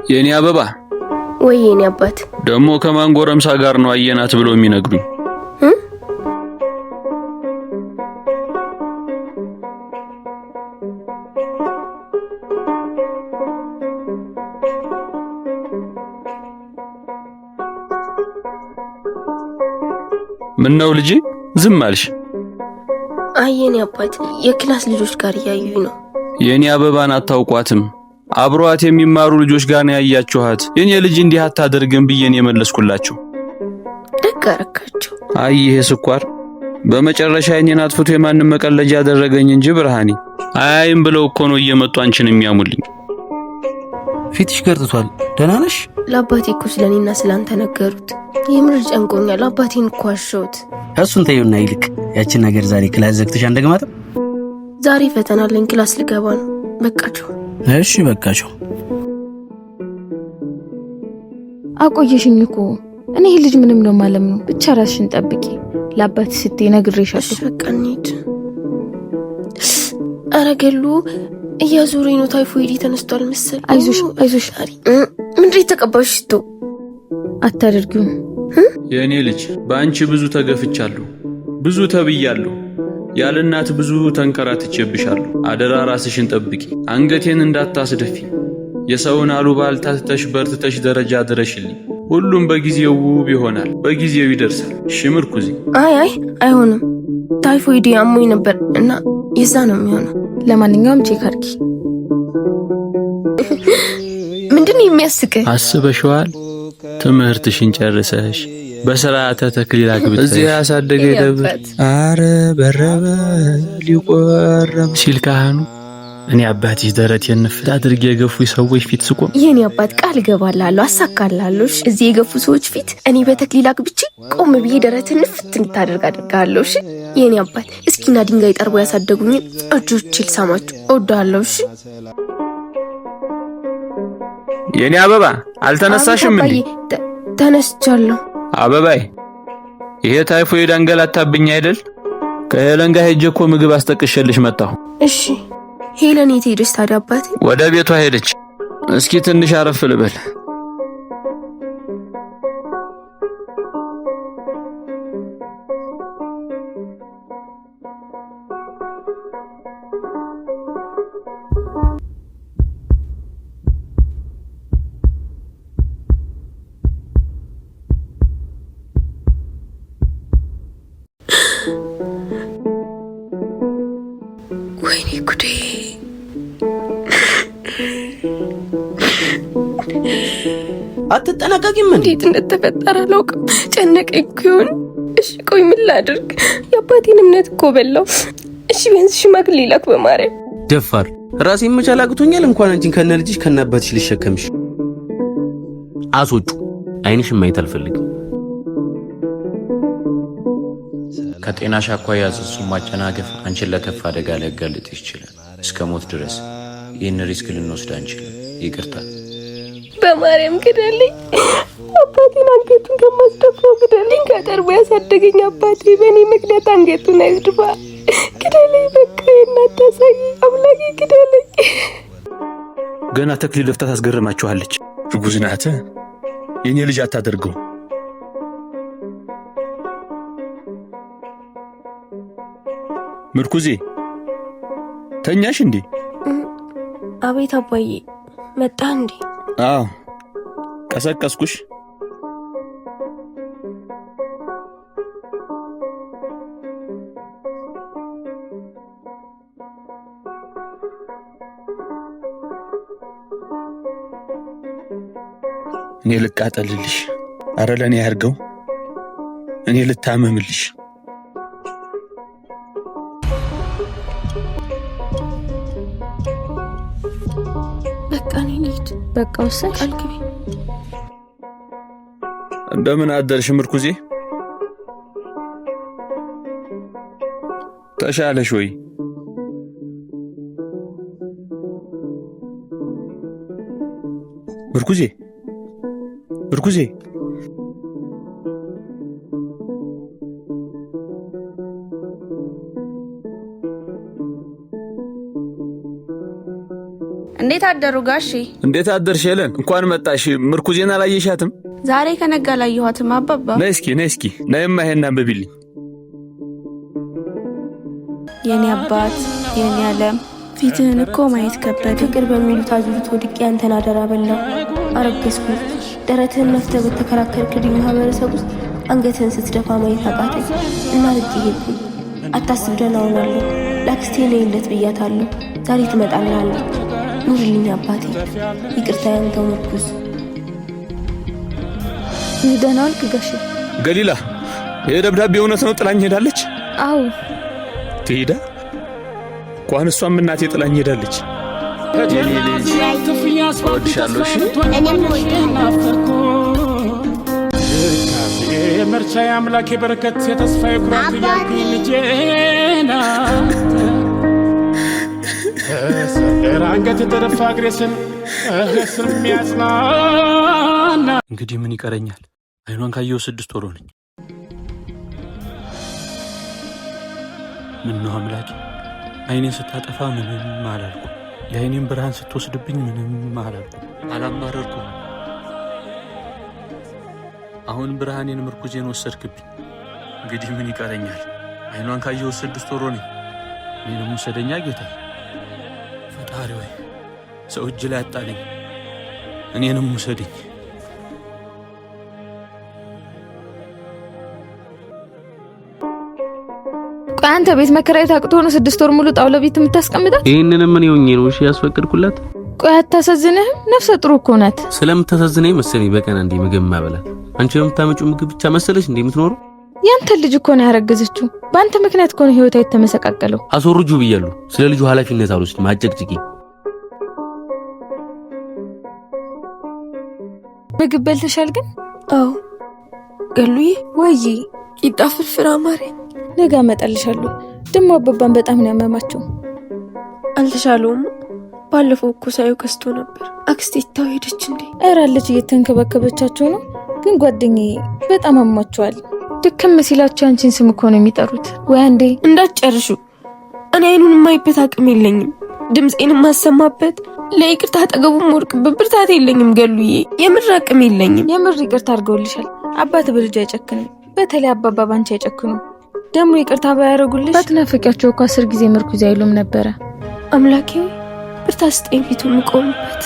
የኔ አበባ ወይ የኔ አባት ደሞ ከማን ጎረምሳ ጋር ነው አየናት ብሎ የሚነግሩኝ? ምን ነው ልጄ ዝም አልሽ? አይ የኔ አባት የክላስ ልጆች ጋር እያዩኝ ነው። የኔ አበባን አታውቋትም? አብሯት የሚማሩ ልጆች ጋር ነው ያያችኋት። የኔ ልጅ እንዲህ አታደርግም ብዬን የመለስኩላችሁ። ደግ አረካችሁ። አይ ይሄ ስኳር በመጨረሻ የኔን አጥፍቶ የማንም መቀለጃ ያደረገኝ እንጂ ብርሃኔ አይም ብለው እኮ ነው እየመጡ አንቺን የሚያሙልኝ። ፊትሽ ገርጥቷል። ደህና ነሽ? ለአባቴ እኮ ስለኔና ስላንተ ነገሩት። የምር ጨንቆኛል። አባቴን እኮ አሸውት። እሱን ተይውና ይልቅ ያችን ነገር ዛሬ ክላስ ዘግተሽ አንደግማትም? ዛሬ ፈተና አለኝ፣ ክላስ ልገባ ነው። በቃቸው። እሺ በቃቸው። አቆየሽኝ እኮ እኔ ልጅ ምንም ነው ማለም ነው። ብቻ ራስሽን ጠብቂ። ለአባት ስትይ ነግሬሻለሁ። እሺ በቃ እንሂድ። ኧረ ገሉ እያዞረኝ ነው። ታይፎይድ ተነስቷል መሰል። አይዞሽ አይዞሽ። ምንድን የተቀባሽ ሽቶ አታደርጊው። የኔ ልጅ በአንቺ ብዙ ተገፍቻለሁ፣ ብዙ ተብያለሁ። ያለ እናት ብዙ ተንከራትቼብሻለሁ። አደራ ራስሽን ጠብቂ፣ አንገቴን እንዳታስደፊ። የሰውን አሉባልታ ትተሽ በርትተሽ ደረጃ ድረሽልኝ። ሁሉም በጊዜው ውብ ይሆናል፣ በጊዜው ይደርሳል። እሺ ምርኩዚ? አይ አይሆንም። ታይፎይድ አሞኝ ነበር እና የዛ ነው የሚሆነው። ለማንኛውም ቼክ አድርጊ። ምንድነው የሚያስቀኝ? አስበሽዋል? ትምህርትሽን ጨርሰሽ በስርዓተ ተክሊል አግብተሽ እዚህ ያሳደገ ደብር አረ በረበ ሊቆረም ሲል ካህኑ እኔ አባትሽ ደረቴን ንፍት አድርጌ የገፉ ሰዎች ፊት ስቆም የኔ አባት ቃል ገባላለሁ፣ አሳካላለሁ። እዚህ የገፉ ሰዎች ፊት እኔ በተክሊል አግብቼ ቆም ብዬ ደረቴን ንፍት እንድታደርግ አድርጋለሁ። እሺ የኔ አባት እስኪና ድንጋይ ጠርቦ ያሳደጉኝ እጆቼ ልሳማችሁ እወዳለሁ። እሺ የኔ አበባ አልተነሳሽም እንዴ? ተነስቻለሁ። አበባይ ይሄ ታይፎይድ አንገላታብኝ አይደል? ከሄለን ጋር ሄጄ እኮ ምግብ አስጠቅሸልሽ መጣሁ። እሺ ሄለን የት ሄደች ታዲያ አባቴ? ወደ ቤቷ ሄደች። እስኪ ትንሽ አረፍ ልበል። ወይኔ ጉዴ! አትጠነቀቂም እንዴ? እንዴት እንደተፈጠረ አላውቅም። ጨነቀኝ እኮ ይሆን? እሺ ቆይ ምን ላድርግ? የአባቴን እምነት እኮ በላው። እሺ ቢያንስ ሽማግሌ ላክ በማርያም። ደፋር ራሴን መቻል አቅቶኛል። እንኳን አንቺን ከነልጅሽ ከናባትሽ ልሸከምሽ። አስወጩ። አይንሽን ማየት አልፈልግም። ከጤናሽ አኳያ ጽንሱን ማጨናገፍ አንቺን ለከፍ አደጋ ሊያጋልጥሽ ይችላል። እስከ ሞት ድረስ ይህን ሪስክ ልንወስድ አንችልም። ይቅርታ። በማርያም ግደልኝ። አባቴን አንገቱን ከማስደፋው ግደልኝ። ከጠርቦ ያሳደገኝ አባቴ በእኔ ምክንያት አንገቱን አይድፋ። ግደልኝ በቃ የናታሳይ አምላኬ ግደልኝ። ገና ተክሊል ለፍታ ታስገርማችኋለች። እርጉዝ ናት። የኔ ልጅ አታደርገው። ምርኩዜ ተኛሽ እንዴ? አቤት አባዬ መጣ እንዴ? አዎ ቀሰቀስኩሽ። እኔ ልቃጠልልሽ? አረ ለኔ ያርገው። እኔ ልታመምልሽ? በቃ እኔ ልሂድ። በቃ ወሰንሽ? ቃል ግቢ። እንደምን አደርሽ ምርኩዜ? ተሻለሽ ወይ? ምርኩዜ ምርኩዜ እንዴ እንዴት አደሩ ጋሼ? እንዴት አደርሽ ሄለን? እንኳን መጣሽ። ምርኩዜን አላየሻትም? ዛሬ ከነጋ ላየኋትም አባባ። ነይ እስኪ ነይማ ይሄን አንብቢልኝ። የኔ አባት የኔ ዓለም ፊትህን እኮ ማየት ከበደ። ፍቅር በሚሉት አዙሪት ወድቄ አንተን አደራ በላው። አረገዝኩ። ደረትህን ነፍተህ በተከራከርክልኝ ማህበረሰብ ውስጥ አንገትህን ስትደፋ ማየት አቃተኝ እና ርቄ ሄድኩኝ። አታስብ ደህና ሆናለሁ። ላክስቴ ነይለት ብያታለሁ። ዛሬ ትመጣልሃለች። ኑርልኝ አባቴ። ይቅርታ ያንተው ምርኩዝ። ደህና ዋልክ ጋሼ? ገሊላ ይሄ ደብዳቤ እውነት ነው? ጥላኝ ሄዳለች? አዎ ትሄዳ? እንኳን እሷም እናቴ ጥላኝ ሄዳለች። የኔ ልጅ እወድሻለሁ። የመርቻ አምላክ የበረከት የተስፋዬ ኩራት ያልኩኝ ልጄና አንገት የተደፋ እግሬስን እህስም ያጽናና። እንግዲህ ምን ይቀረኛል? አይኗን ካየው 6 ወር ሆነኝ። ምን ነው አምላኬ፣ አይኔን ስታጠፋ ምንም አላልኩ። የአይኔን ብርሃን ስትወስድብኝ ምንም አላልኩ። አላማረርኩ። አሁን ብርሃኔን ምርኩዜን ወሰድክብኝ። እንግዲህ ምን ይቀረኛል? አይኗን ካየው 6 ወር ሆነኝ። እኔንም ውሰደኛ ጌታዬ። ፈጣሪ ሆይ ሰው እጅ ላይ አጣለኝ። እኔንም ውሰደኝ። ቆይ አንተ ቤት መከራየት አቅቶ ነው 6 ወር ሙሉ ጣውላ ቤት የምታስቀምጣት? ይሄንንም ምን ይሆኜ ነው እሺ ያስፈቅድኩላት? ቆይ አታሳዝንህም? ነፍሰ ጥሩ እኮ ናት። ስለምታሳዝነኝ መሰለኝ በቀን አንዴ ምግብ ማበላት። አንቺ የምታመጪው ምግብ ብቻ መሰለሽ እንዴ የምትኖረው? ያንተ ልጅ እኮ ነው ያረገዘችው። በአንተ ምክንያት እኮ ነው ህይወቷ የተመሰቃቀለው። አስወርጁ ብያለሁ። ስለ ልጁ ኃላፊነት አልወስድም። አጨቅጭቂ። ምግብ በልተሻል ግን? አዎ ገሉዬ። ወይ ቂጣ ፍርፍር አማረኝ። ነገ አመጣልሻለሁ። ደሞ አባባን በጣም ነው ያመማቸው። አልተሻለውም። ባለፈው እኮ ሳየው ከስቶ ነበር። አክስቴ ታው ሄደች እንዴ? እራለች እየተንከባከበቻቸው ነው። ግን ጓደኛዬ በጣም አሟቸዋል። ድክም ሲላቸው አንቺን ስም እኮ ነው የሚጠሩት። ወይ አንዴ እንዳትጨርሹ። እኔ አይኑን የማይበት አቅም የለኝም። ድምጼን የማሰማበት ለይቅርታ አጠገቡም ወርቅበት ብርታት የለኝም። ገሉዬ የምር አቅም የለኝም። የምር ይቅርታ አድርገውልሻል። አባት በልጅ አይጨክንም። በተለይ አባባ ባንቺ አይጨክኑም። ደግሞ ይቅርታ ባያደርጉልሽ ባትናፍቂያቸው እኮ 10 ጊዜ ምርኩዝ አይሉም ነበረ። አምላኬ ብርታት ስጠኝ ፊቱን ቆምበት።